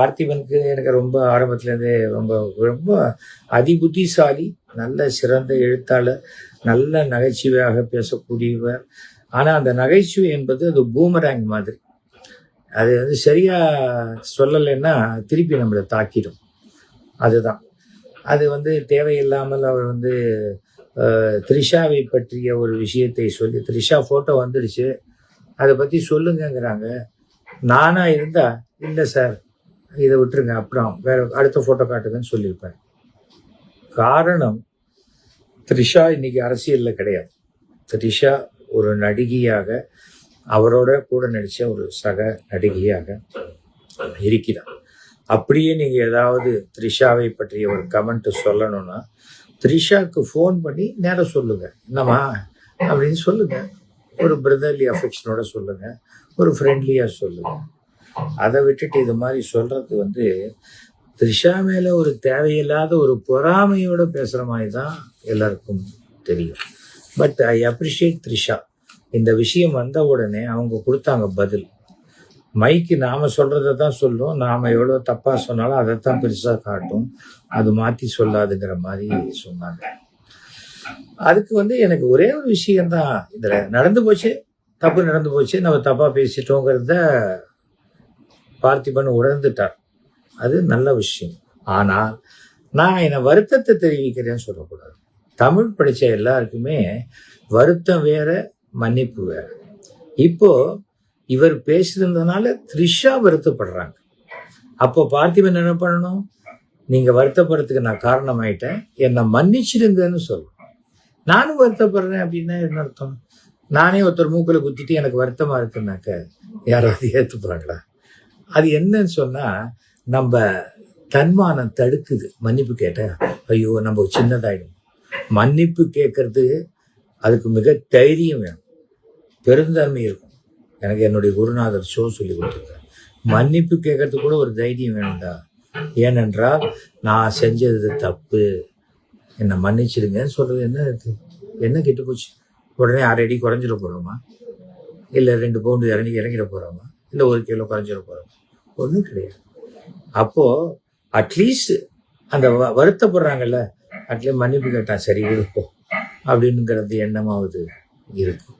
பார்த்திபனுக்கு எனக்கு ரொம்ப ஆரம்பத்துலேருந்தே ரொம்ப ரொம்ப அதிபுத்திசாலி, நல்ல சிறந்த எழுத்தாளர், நல்ல நகைச்சுவையாக பேசக்கூடியவர். ஆனால் அந்த நகைச்சுவை என்பது அது பூமராங் மாதிரி. அது வந்து சரியா சொல்லலைன்னா திருப்பி நம்மளை தாக்கிடும். அதுதான். அது வந்து தேவையில்லாமல் அவர் வந்து த்ரிஷாவை பற்றிய ஒரு விஷயத்தை சொல்லி, த்ரிஷா ஃபோட்டோ வந்துடுச்சு, அதை பற்றி சொல்லுங்கங்கிறாங்க. நானா இருந்தா, இல்லை சார் இதை விட்டுருங்க, அப்புறம் வேற அடுத்த ஃபோட்டோ காட்டுங்கன்னு சொல்லியிருப்பேன். காரணம், த்ரிஷா இன்னைக்கு அரசியலில் கிடையாது. த்ரிஷா ஒரு நடிகையாக, அவரோட கூட நடித்த ஒரு சக நடிகையாக இருக்கிறார். அப்படியே நீங்கள் ஏதாவது த்ரிஷாவை பற்றிய ஒரு கமெண்ட் சொல்லணும்னா, த்ரிஷாவுக்கு ஃபோன் பண்ணி நேரம் சொல்லுங்க, என்னம்மா அப்படின்னு சொல்லுங்க. ஒரு பிரதர்லி அஃபெக்ஷனோட சொல்லுங்க, ஒரு ஃப்ரெண்ட்லியாக சொல்லுங்க. அதை விட்டுட்டு இது மாதிரி சொல்றது வந்து த்ரிஷா மேல ஒரு தேவையில்லாத ஒரு பொறாமையோட பேசுற மாதிரி தான் எல்லாருக்கும் தெரியும். But I appreciate Trisha. இந்த விஷயம் வந்த உடனே அவங்க கொடுத்தாங்க பதில். மைக்கு நாம சொல்றதை தான் சொல்லும், நாம எவ்வளோ தப்பா சொன்னாலும் அதைத்தான் பெருசா காட்டும், அது மாத்தி சொல்லாதுங்கிற மாதிரி சொன்னாங்க. அதுக்கு வந்து எனக்கு ஒரே ஒரு விஷயம்தான் இதுல நடந்து போச்சு, தப்பு நடந்து போச்சு, நம்ம தப்பா பேசிட்டோங்கிறத பார்த்திபன் உணர்ந்துட்டார். அது நல்ல விஷயம். ஆனால் நான் என்னை வருத்தத்தை தெரிவிக்கிறேன்னு சொல்லக்கூடாது. தமிழ் படித்த எல்லாருக்குமே வருத்தம் வேற, மன்னிப்பு வேற. இப்போ இவர் பேசுறதுனால த்ரிஷா வருத்தப்படுறாங்க. அப்போ பார்த்திபன் என்ன பண்ணணும்? நீங்க வருத்தப்படுறதுக்கு நான் காரணமாயிட்டேன், என்னை மன்னிச்சிடுங்கன்னு சொல்லணும். நானும் வருத்தப்படுறேன் அப்படின்னா என்ன அர்த்தம்? நானே ஒருத்தர் மூக்கில் குத்திட்டு எனக்கு வருத்தமா இருக்குன்னாக்க யாராவது ஏற்றுப்பாங்களா? அது என்னன்னு சொன்னா, நம்ம தன்மானம் தடுக்குது. மன்னிப்பு கேட்ட ஐயோ நம்ம சின்னதாயிடும். மன்னிப்பு கேட்கறது அதுக்கு மிக தைரியம் வேணும், பெருந்தன்மை இருக்கும். எனக்கு என்னுடைய குருநாதர் சொல்லி கொடுத்துருக்காரு, மன்னிப்பு கேட்கறதுக்கு கூட ஒரு தைரியம் வேணும்டா. ஏனென்றால் நான் செஞ்சது தப்பு, என்னை மன்னிச்சிடுங்கன்னு சொல்றது என்ன இருக்கு? என்ன கெட்டு போச்சு? உடனே 1/2 அடி குறைஞ்சிட போறோமா? இல்லை 2 பவுண்டு இறங்கிட போறோமா? இல்லை 1 கிலோ குறைஞ்சிட போறோமா? ஒன்றும் கிடையாது. அப்போ அட்லீஸ்ட் அந்த வருத்தப்படுறாங்கல்ல, அட்லீஸ்ட் மன்னிப்பு கேட்டா சரி விடுப்போம் அப்படின்னுங்கிறது எண்ணமாவது இருக்கும்.